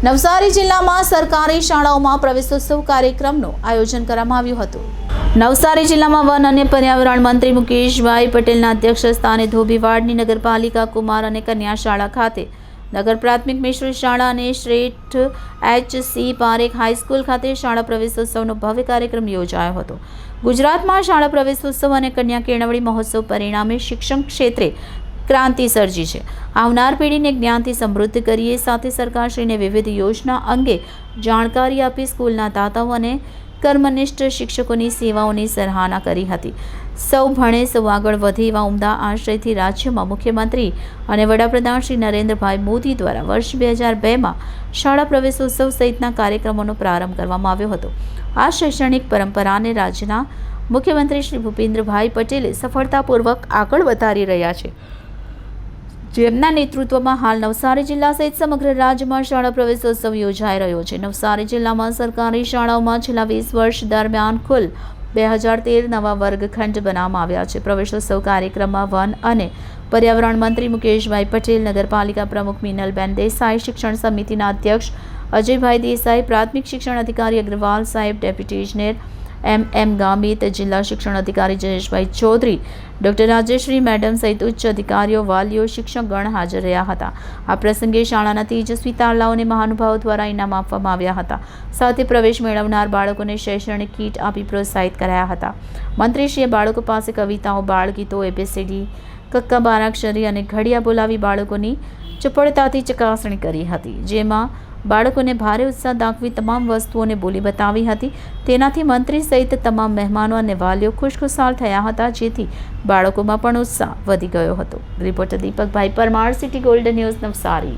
નવસારી જિલ્લામાં સરકારી શાળાઓમાં પ્રવેશોત્સવ કાર્યક્રમનું આયોજન કરવામાં આવ્યું હતું। નવસારી જિલ્લામાં વન અને પર્યાવરણ મંત્રી મુકેશભાઈ પટેલના અધ્યક્ષ સ્થાને ધોબીવાડની નગરપાલિકા કુમાર અને કન્યા શાળા ખાતે, નગર પ્રાથમિક મિશ્ર શાળા અને શ્રેષ્ઠ HC પારેખ હાઈસ્કૂલ ખાતે શાળા પ્રવેશોત્સવનો ભવ્ય કાર્યક્રમ યોજાયો હતો। ગુજરાતમાં શાળા પ્રવેશોત્સવ અને કન્યા કેળવણી મહોત્સવ પરિણામે શિક્ષણ ક્ષેત્રે ક્રાંતિ સર્જી છે। આવનાર પેઢીને જ્ઞાનથી સમૃદ્ધ કરીએ, સાથે સરકારશ્રીને વિવિધ યોજના અંગે જાણકારી આપી સ્કૂલના દાતાઓ અને કર્મનિષ્ઠ શિક્ષકોની સેવાઓની સરાહના કરી હતી। સૌ ભણે સૌ આગળ વધે એવા ઉમદા આશયથી રાજ્યમાં મુખ્યમંત્રી અને વડાપ્રધાન શ્રી નરેન્દ્રભાઈ મોદી દ્વારા વર્ષ 2002માં શાળા પ્રવેશોત્સવ સહિતના કાર્યક્રમોનો પ્રારંભ કરવામાં આવ્યો હતો। આ શૈક્ષણિક પરંપરાને રાજ્યના મુખ્યમંત્રી શ્રી ભૂપેન્દ્રભાઈ પટેલે સફળતાપૂર્વક આગળ વધારી રહ્યા છે, જેમના નેતૃત્વમાં હાલ નવસારી જિલ્લા સહિત સમગ્ર રાજ્યમાં શાળા પ્રવેશોત્સવ યોજાઈ રહ્યો છે। નવસારી જિલ્લામાં સરકારી શાળાઓમાં છેલ્લા 20 વર્ષ દરમિયાન કુલ 2013 નવા વર્ગખંડ બનાવવામાં આવ્યા છે। પ્રવેશોત્સવ કાર્યક્રમમાં વન અને પર્યાવરણ મંત્રી મુકેશભાઈ પટેલ, નગરપાલિકા પ્રમુખ મિનલબેન દેસાઈ, શિક્ષણ સમિતિના અધ્યક્ષ અજયભાઈ દેસાઈ, પ્રાથમિક શિક્ષણ અધિકારી અગ્રવાલ સાહેબ, ડેપ્યુટી ઇજનેર MM ગામિત, જિલ્લા શિક્ષણ અધિકારી જયેશભાઈ ચૌધરી, ડોક્ટર રાજેશ્રી મેડમ સહિત ઉચ્ચ અધિકારીઓ, વાલીઓ, શિક્ષકગણ હાજર રહ્યા હતા। આ પ્રસંગે શાળાના તેજસ્વી તારલાઓને મહાનુભાવો દ્વારા ઇનામ આપવામાં આવ્યા હતા। સાથે પ્રવેશ મેળવનાર બાળકોને શૈક્ષણિક કીટ આપી પ્રોત્સાહિત કરાયા હતા। મંત્રીશ્રીએ બાળકો પાસે કવિતાઓ, બાળગીતો, ABCD, કક્કા બારાક્ષરી અને ઘડિયા બોલાવી બાળકોની ચપળતાથી ચકાસણી કરી હતી, જેમાં બાળકોને ભારે ઉત્સાહ દાખવી તમામ વસ્તુઓને બોલી બતાવી હતી। તેનાથી મંત્રી સહિત તમામ મહેમાનો અને વાલીઓ ખુશખુશાલ થયા હતા, જેથી બાળકોમાં પણ ઉત્સાહ વધી ગયો હતો। Reporter Deepakbhai Parmar, city gold news, Navsari.